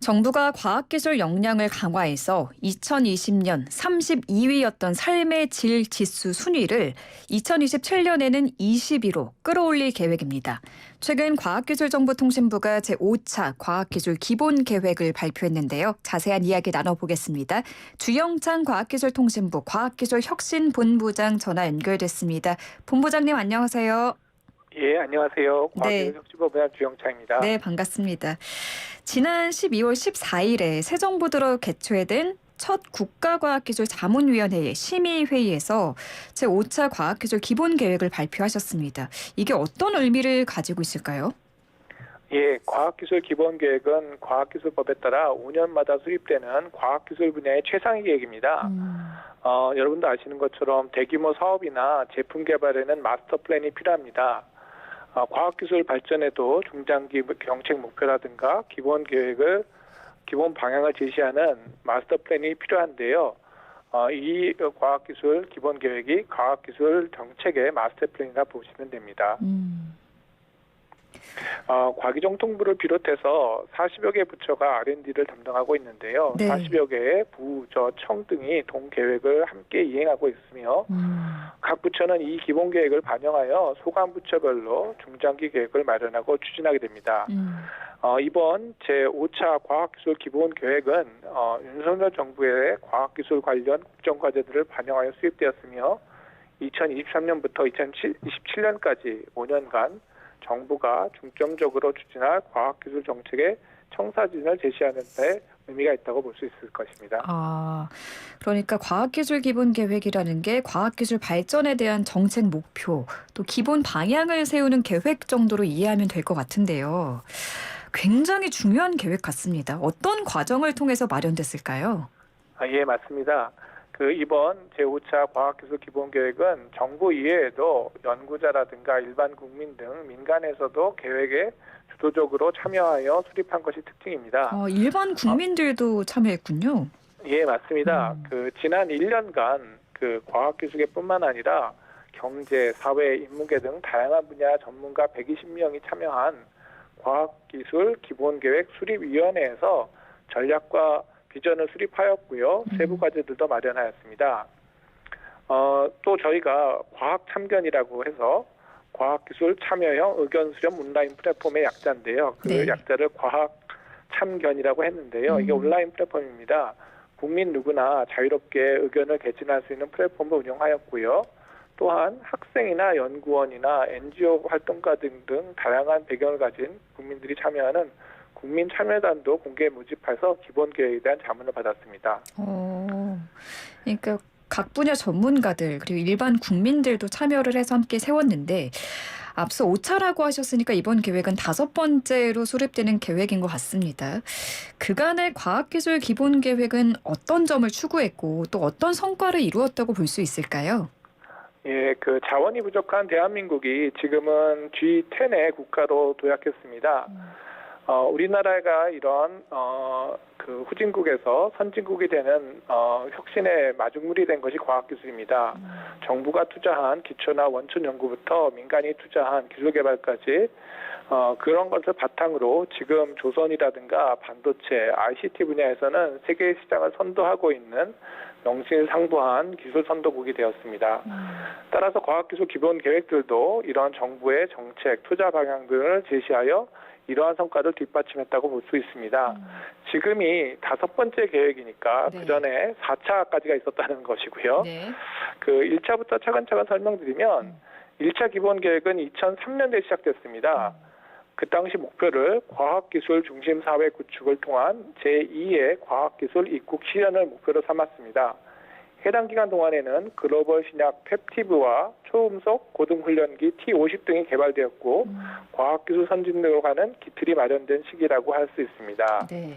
정부가 과학기술 역량을 강화해서 2020년 32위였던 삶의 질 지수 순위를 2027년에는 20위로 끌어올릴 계획입니다. 최근 과학기술정보통신부가 제5차 과학기술 기본계획을 발표했는데요. 자세한 이야기 나눠보겠습니다. 주영찬 과학기술통신부 과학기술혁신본부장 전화 연결됐습니다. 본부장님 안녕하세요. 예, 안녕하세요. 네. 과학기술혁신본부장 주영창입니다. 네, 반갑습니다. 지난 12월 14일에 새 정부 들어 개최된 첫 국가과학기술자문위원회의 심의회의에서 제5차 과학기술 기본계획을 발표하셨습니다. 이게 어떤 의미를 가지고 있을까요? 예, 과학기술 기본계획은 과학기술법에 따라 5년마다 수립되는 과학기술 분야의 최상위 계획입니다. 여러분도 아시는 것처럼 대규모 사업이나 제품 개발에는 마스터 플랜이 필요합니다. 과학기술 발전에도 중장기 정책 목표라든가 기본 방향을 제시하는 마스터 플랜이 필요한데요. 이 과학기술 기본 계획이 과학기술 정책의 마스터 플랜이라 보시면 됩니다. 과기정통부를 비롯해서 40여 개 부처가 R&D를 담당하고 있는데요. 네. 40여 개의 부, 청 등이 동계획을 함께 이행하고 있으며 각 부처는 이 기본계획을 반영하여 소관 부처별로 중장기 계획을 마련하고 추진하게 됩니다. 이번 제5차 과학기술 기본계획은 윤석열 정부의 과학기술 관련 국정과제들을 반영하여 수립되었으며 2023년부터 2027년까지 5년간 정부가 중점적으로 추진할 과학기술 정책의 청사진을 제시하는 데 의미가 있다고 볼 수 있을 것입니다. 그러니까 과학기술 기본계획이라는 게 과학기술 발전에 대한 정책 목표, 또 기본 방향을 세우는 계획 정도로 이해하면 될 것 같은데요. 굉장히 중요한 계획 같습니다. 어떤 과정을 통해서 마련됐을까요? 예, 맞습니다. 이번 제5차 과학기술 기본계획은 정부 이외에도 연구자라든가 일반 국민 등 민간에서도 계획에 주도적으로 참여하여 수립한 것이 특징입니다. 일반 국민들도 참여했군요. 예, 맞습니다. 지난 1년간 과학기술계뿐만 아니라 경제, 사회, 인문계 등 다양한 분야 전문가 120명이 참여한 과학기술 기본계획 수립위원회에서 전략과 비전을 수립하였고요. 세부 과제들도 마련하였습니다. 또 저희가 과학 참견이라고 해서 과학기술 참여형 의견 수렴 온라인 플랫폼의 약자인데요. 네. 약자를 과학 참견이라고 했는데요. 이게 온라인 플랫폼입니다. 국민 누구나 자유롭게 의견을 개진할 수 있는 플랫폼을 운영하였고요. 또한 학생이나 연구원이나 NGO 활동가 등 다양한 배경을 가진 국민들이 참여하는 국민 참여단도 공개 모집해서 기본 계획에 대한 자문을 받았습니다. 그러니까 각 분야 전문가들 그리고 일반 국민들도 참여를 해서 함께 세웠는데 앞서 5차라고 하셨으니까 이번 계획은 5번째로 수립되는 계획인 것 같습니다. 그간의 과학기술 기본 계획은 어떤 점을 추구했고 또 어떤 성과를 이루었다고 볼 수 있을까요? 예, 자원이 부족한 대한민국이 지금은 G10의 국가로 도약했습니다. 우리나라가 이런 후진국에서 선진국이 되는 혁신의 마중물이 된 것이 과학기술입니다. 정부가 투자한 기초나 원천 연구부터 민간이 투자한 기술 개발까지 그런 것을 바탕으로 지금 조선이라든가 반도체, ICT 분야에서는 세계 시장을 선도하고 있는 명실상부한 기술 선도국이 되었습니다. 따라서 과학기술 기본 계획들도 이런 정부의 정책, 투자 방향들을 제시하여 이러한 성과를 뒷받침했다고 볼 수 있습니다. 지금이 5번째 계획이니까 네. 그전에 4차까지가 있었다는 것이고요. 네. 1차부터 차근차근 설명드리면 1차 기본 계획은 2003년도에 시작됐습니다. 그 당시 목표를 과학기술 중심 사회 구축을 통한 제2의 과학기술 입국 실현을 목표로 삼았습니다. 해당 기간 동안에는 글로벌 신약 펩티브와 초음속 고등훈련기 T50 등이 개발되었고 과학기술 선진으로 가는 기틀이 마련된 시기라고 할 수 있습니다. 네.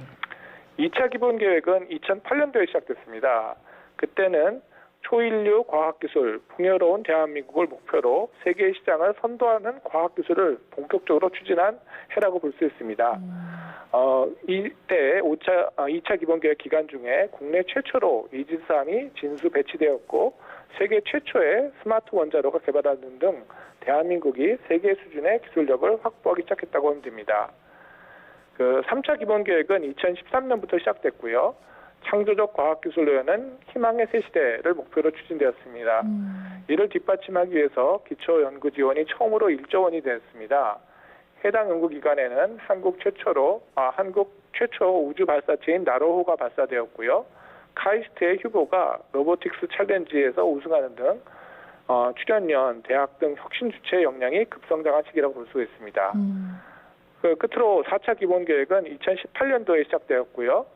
2차 기본계획은 2008년도에 시작됐습니다. 그때는 초인류 과학기술, 풍요로운 대한민국을 목표로 세계 시장을 선도하는 과학기술을 본격적으로 추진한 해라고 볼 수 있습니다. 이때 2차 기본계획 기간 중에 국내 최초로 이지스함이 진수 배치되었고 세계 최초의 스마트 원자로가 개발하는 등 대한민국이 세계 수준의 기술력을 확보하기 시작했다고 하면 됩니다. 그 3차 기본계획은 2013년부터 시작됐고요. 창조적 과학기술로는 희망의 새 시대를 목표로 추진되었습니다. 이를 뒷받침하기 위해서 기초연구 지원이 처음으로 1조 원이 되었습니다. 해당 연구기관에는 한국 최초 우주 발사체인 나로호가 발사되었고요. 카이스트의 휴고가 로보틱스 챌린지에서 우승하는 등 출연연, 대학 등 혁신 주체 역량이 급성장한 시기라고 볼 수 있습니다. 그 끝으로 4차 기본계획은 2018년도에 시작되었고요.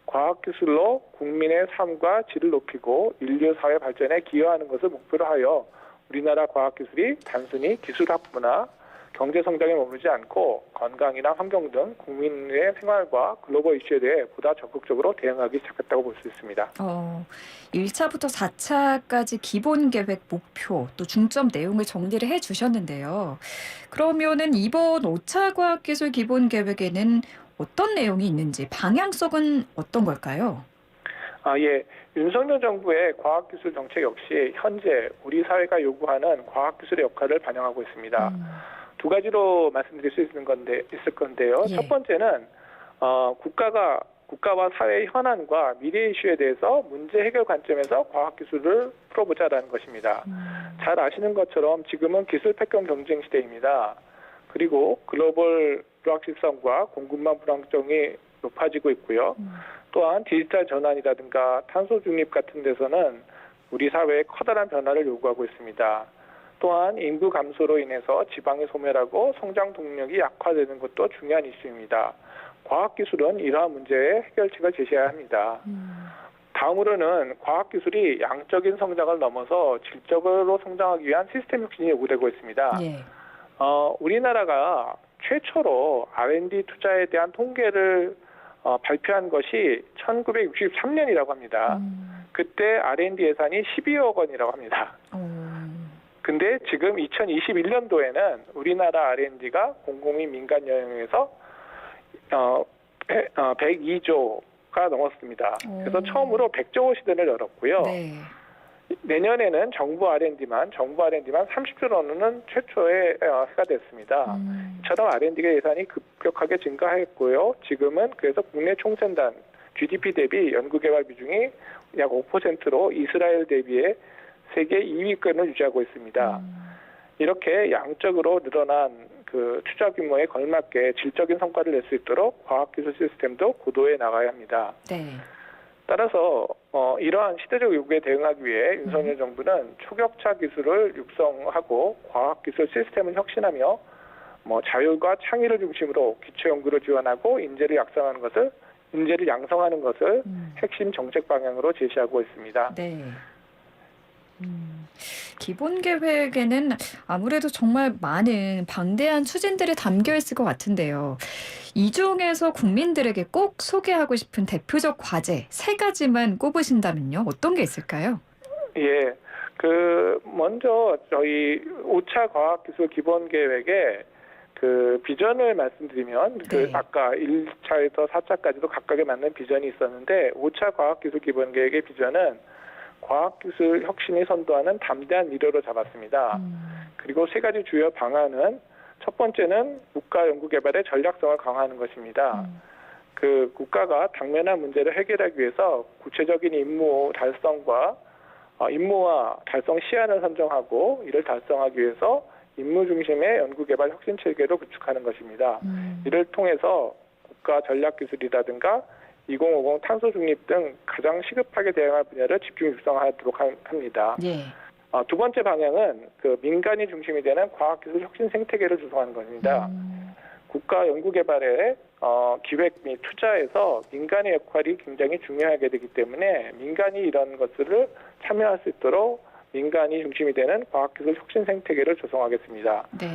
과학기술로 국민의 삶과 질을 높이고 인류 사회 발전에 기여하는 것을 목표로 하여 우리나라 과학기술이 단순히 기술 학부나 경제 성장에 머물지 않고 건강이나 환경 등 국민의 생활과 글로벌 이슈에 대해 보다 적극적으로 대응하기 시작했다고 볼 수 있습니다. 1차부터 4차까지 기본 계획 목표 또 중점 내용을 정리를 해 주셨는데요. 그러면은 이번 5차 과학기술 기본 계획에는 어떤 내용이 있는지 방향성은 어떤 걸까요? 예. 윤석열 정부의 과학기술 정책 역시 현재 우리 사회가 요구하는 과학기술의 역할을 반영하고 있습니다. 두 가지로 말씀드릴 수 있을 건데요. 예. 첫 번째는 국가와 사회의 현안과 미래 이슈에 대해서 문제 해결 관점에서 과학기술을 풀어보자라는 것입니다. 잘 아시는 것처럼 지금은 기술 패권 경쟁 시대입니다. 그리고 글로벌 불확실성과 공급망 불안정이 높아지고 있고요. 또한 디지털 전환이라든가 탄소 중립 같은 데서는 우리 사회에 커다란 변화를 요구하고 있습니다. 또한 인구 감소로 인해서 지방이 소멸하고 성장 동력이 약화되는 것도 중요한 이슈입니다. 과학기술은 이러한 문제의 해결책을 제시해야 합니다. 다음으로는 과학기술이 양적인 성장을 넘어서 질적으로 성장하기 위한 시스템 혁신이 요구되고 있습니다. 예. 우리나라가 최초로 R&D 투자에 대한 통계를 발표한 것이 1963년이라고 합니다. 그때 R&D 예산이 12억 원이라고 합니다. 근데 지금 2021년도에는 우리나라 R&D가 공공민 민간 영역에서 102조가 넘었습니다. 그래서 처음으로 100조 원 시대를 열었고요. 네. 내년에는 정부 R&D만 30조 원은 최초에 해가 됐습니다. 이처럼 R&D가 예산이 급격하게 증가했고요. 지금은 그래서 국내 총생산 GDP 대비 연구개발 비중이 약 5%로 이스라엘 대비해 세계 2위권을 유지하고 있습니다. 이렇게 양적으로 늘어난 그 투자 규모에 걸맞게 질적인 성과를 낼 수 있도록 과학기술 시스템도 고도에 나가야 합니다. 네. 따라서 이러한 시대적 요구에 대응하기 위해 윤석열 정부는 초격차 기술을 육성하고 과학기술 시스템을 혁신하며 자율과 창의를 중심으로 기초 연구를 지원하고 인재를 양성하는 것을 핵심 정책 방향으로 제시하고 있습니다. 네. 기본 계획에는 아무래도 정말 많은 방대한 추진들이 담겨 있을 것 같은데요. 이 중에서 국민들에게 꼭 소개하고 싶은 대표적 과제 3가지만 꼽으신다면요. 어떤 게 있을까요? 예. 먼저 저희 5차 과학기술 기본 계획의 그 비전을 말씀드리면 네. 아까 1차에서 4차까지도 각각에 맞는 비전이 있었는데 5차 과학기술 기본 계획의 비전은 과학기술 혁신이 선도하는 담대한 미래로 잡았습니다. 그리고 3가지 주요 방안은 첫 번째는 국가 연구개발의 전략성을 강화하는 것입니다. 그 국가가 당면한 문제를 해결하기 위해서 구체적인 임무와 달성 시한을 선정하고 이를 달성하기 위해서 임무 중심의 연구개발 혁신 체계로 구축하는 것입니다. 이를 통해서 국가 전략기술이라든가 2050 탄소 중립 등 가장 시급하게 대응할 분야를 집중 육성하도록 합니다. 예. 두 번째 방향은 그 민간이 중심이 되는 과학기술 혁신 생태계를 조성하는 것입니다. 국가 연구개발의 기획 및 투자에서 민간의 역할이 굉장히 중요하게 되기 때문에 민간이 이런 것들을 참여할 수 있도록 민간이 중심이 되는 과학기술 혁신 생태계를 조성하겠습니다. 네.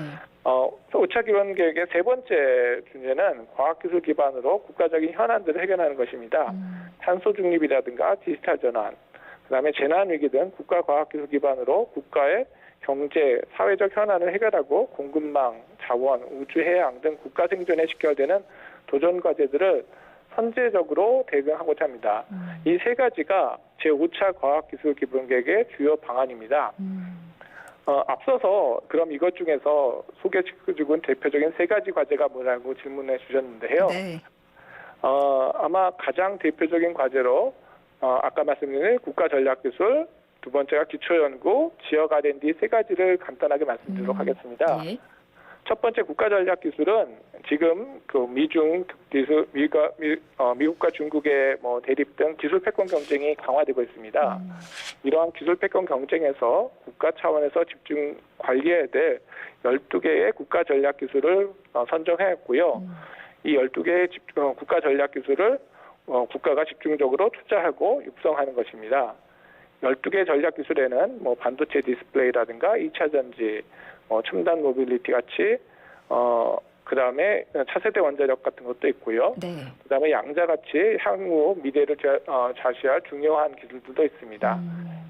5차 기본계획의 3번째 주제는 과학기술 기반으로 국가적인 현안들을 해결하는 것입니다. 탄소 중립이라든가 디지털 전환, 그다음에 재난위기 등 국가 과학기술 기반으로 국가의 경제, 사회적 현안을 해결하고 공급망, 자원, 우주, 해양 등 국가 생존에 직결되는 도전 과제들을 선제적으로 대응하고자 합니다. 이 3가지가 제5차 과학기술 기본계획의 주요 방안입니다. 앞서서 그럼 이것 중에서 소개시켜준 대표적인 세 가지 과제가 뭐라고 질문해 주셨는데요. 네. 아마 가장 대표적인 과제로 아까 말씀드린 국가전략기술, 두 번째가 기초연구, 지역 R&D 세 가지를 간단하게 말씀드리도록 하겠습니다. 예. 첫 번째 국가전략기술은 지금 그 미국과 중국의 뭐 대립 등 기술 패권 경쟁이 강화되고 있습니다. 이러한 기술 패권 경쟁에서 국가 차원에서 집중 관리해야 될 12개의 국가전략기술을 선정했고요. 이 12개의 국가 전략 기술을 국가가 집중적으로 투자하고 육성하는 것입니다. 12개 전략 기술에는 뭐 반도체 디스플레이라든가 2차 전지, 첨단 모빌리티 같이 그다음에 차세대 원자력 같은 것도 있고요. 네. 그다음에 양자같이 향후 미래를 좌시할 중요한 기술들도 있습니다.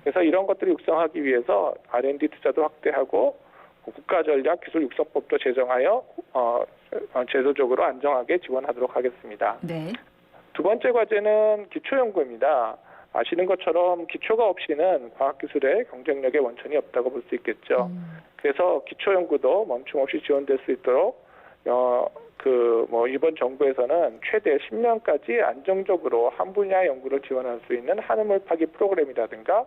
그래서 이런 것들을 육성하기 위해서 R&D 투자도 확대하고 국가전략 기술육성법도 제정하여 제도적으로 안정하게 지원하도록 하겠습니다. 네. 두 번째 과제는 기초연구입니다. 아시는 것처럼 기초가 없이는 과학기술의 경쟁력의 원천이 없다고 볼 수 있겠죠. 그래서 기초연구도 멈춤 없이 지원될 수 있도록 이번 정부에서는 최대 10년까지 안정적으로 한 분야 연구를 지원할 수 있는 한우물 파기 프로그램이라든가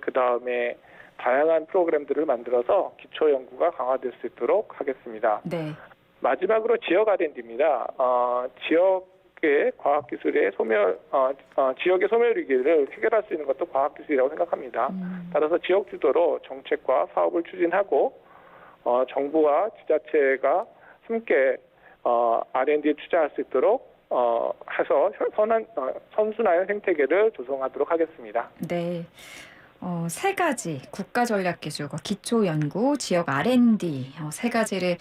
그다음에 다양한 프로그램들을 만들어서 기초 연구가 강화될 수 있도록 하겠습니다. 네. 마지막으로 지역 R&D입니다. 지역의 과학기술의 지역의 소멸위기를 해결할 수 있는 것도 과학기술이라고 생각합니다. 따라서 지역 주도로 정책과 사업을 추진하고 정부와 지자체가 함께 R&D에 투자할 수 있도록 해서 선순환 생태계를 조성하도록 하겠습니다. 네. 세 가지 국가전략기술과 기초연구, 지역 R&D 세 가지를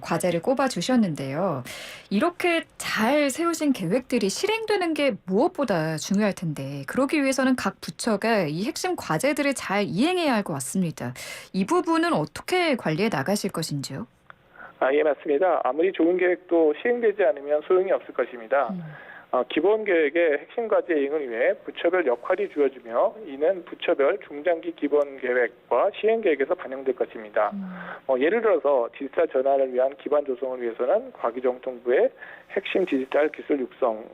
과제를 꼽아주셨는데요. 이렇게 잘 세우신 계획들이 실행되는 게 무엇보다 중요할 텐데 그러기 위해서는 각 부처가 이 핵심 과제들을 잘 이행해야 할 것 같습니다. 이 부분은 어떻게 관리해 나가실 것인지요? 예, 맞습니다. 아무리 좋은 계획도 시행되지 않으면 소용이 없을 것입니다. 기본 계획의 핵심 과제 이행을 위해 부처별 역할이 주어지며 이는 부처별 중장기 기본 계획과 시행 계획에서 반영될 것입니다. 예를 들어서 디지털 전환을 위한 기반 조성을 위해서는 과기정통부의 핵심 디지털 기술 육성,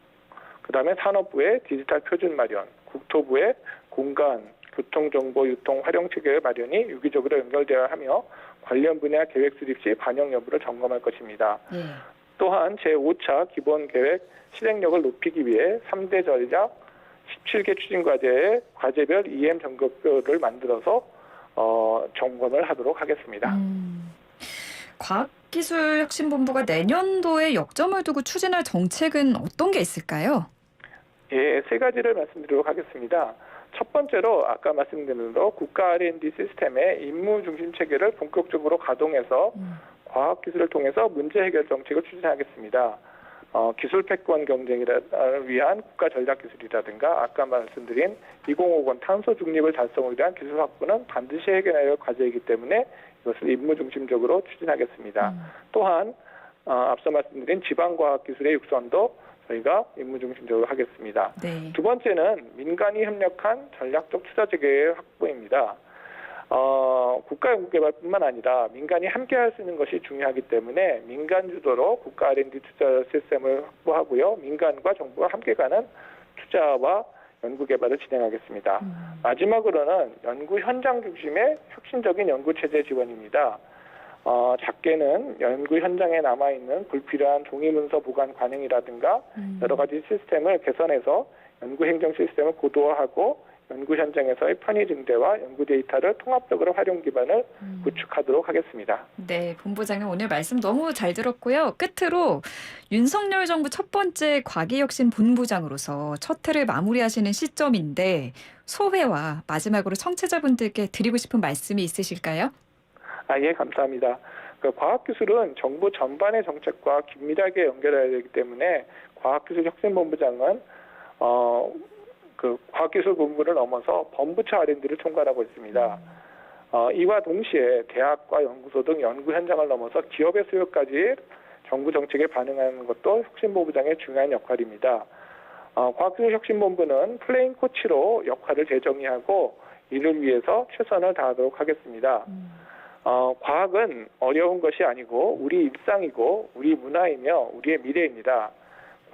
그다음에 산업부의 디지털 표준 마련, 국토부의 공간, 교통정보 유통 활용 체계 마련이 유기적으로 연결되어야 하며 관련 분야 계획 수립 시 반영 여부를 점검할 것입니다. 또한 제5차 기본계획 실행력을 높이기 위해 3대 전략 17개 추진과제의 과제별 EM 점검표를 만들어서 점검을 하도록 하겠습니다. 과학기술혁신본부가 내년도에 역점을 두고 추진할 정책은 어떤 게 있을까요? 예, 세 가지를 말씀드리도록 하겠습니다. 첫 번째로 아까 말씀드린 대로 국가 R&D 시스템의 임무 중심 체계를 본격적으로 가동해서 과학기술을 통해서 문제 해결 정책을 추진하겠습니다. 기술 패권 경쟁을 위한 국가 전략 기술이라든가 아까 말씀드린 2050 탄소 중립을 달성을 위한 기술 확보는 반드시 해결해야 할 과제이기 때문에 이것을 임무 중심적으로 추진하겠습니다. 또한 앞서 말씀드린 지방과학기술의 육성도 저희가 임무 중심적으로 하겠습니다. 네. 두 번째는 민간이 협력한 전략적 투자 체계의 확보입니다. 국가 연구개발뿐만 아니라 민간이 함께 할 수 있는 것이 중요하기 때문에 민간 주도로 국가 R&D 투자 시스템을 확보하고요. 민간과 정부가 함께 가는 투자와 연구개발을 진행하겠습니다. 마지막으로는 연구 현장 중심의 혁신적인 연구체제 지원입니다. 작게는 연구 현장에 남아있는 불필요한 종이 문서 보관 관행이라든가 여러 가지 시스템을 개선해서 연구 행정 시스템을 고도화하고 연구 현장에서의 편의 증대와 연구 데이터를 통합적으로 활용 기반을 구축하도록 하겠습니다. 네, 본부장님 오늘 말씀 너무 잘 들었고요. 끝으로 윤석열 정부 첫 번째 과기혁신 본부장으로서 첫 해를 마무리하시는 시점인데 소회와 마지막으로 청취자분들께 드리고 싶은 말씀이 있으실까요? 예, 감사합니다. 과학기술은 정부 전반의 정책과 긴밀하게 연결해야 되기 때문에 과학기술혁신본부장은 과학기술본부를 넘어서 범부처 R&D를 총괄하고 있습니다. 이와 동시에 대학과 연구소 등 연구 현장을 넘어서 기업의 수요까지 정부 정책에 반응하는 것도 혁신본부장의 중요한 역할입니다. 과학기술혁신본부는 플레인 코치로 역할을 재정의하고 이를 위해서 최선을 다하도록 하겠습니다. 과학은 어려운 것이 아니고 우리 일상이고 우리 문화이며 우리의 미래입니다.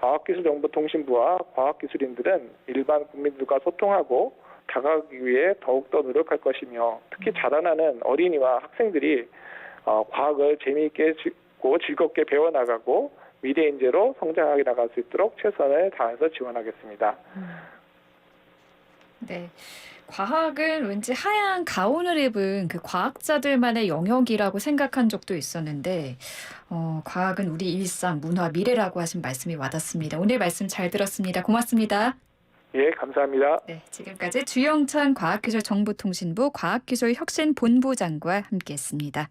과학기술정보통신부와 과학기술인들은 일반 국민들과 소통하고 다가가기 위해 더욱더 노력할 것이며 특히 자라나는 어린이와 학생들이 과학을 재미있게 즐겁게 배워나가고 미래 인재로 성장하게 나갈 수 있도록 최선을 다해서 지원하겠습니다. 네. 과학은 왠지 하얀 가운을 입은 그 과학자들만의 영역이라고 생각한 적도 있었는데 과학은 우리 일상, 문화, 미래라고 하신 말씀이 와닿습니다. 오늘 말씀 잘 들었습니다. 고맙습니다. 예, 감사합니다. 네, 지금까지 주영찬 과학기술정보통신부 과학기술혁신본부장과 함께했습니다.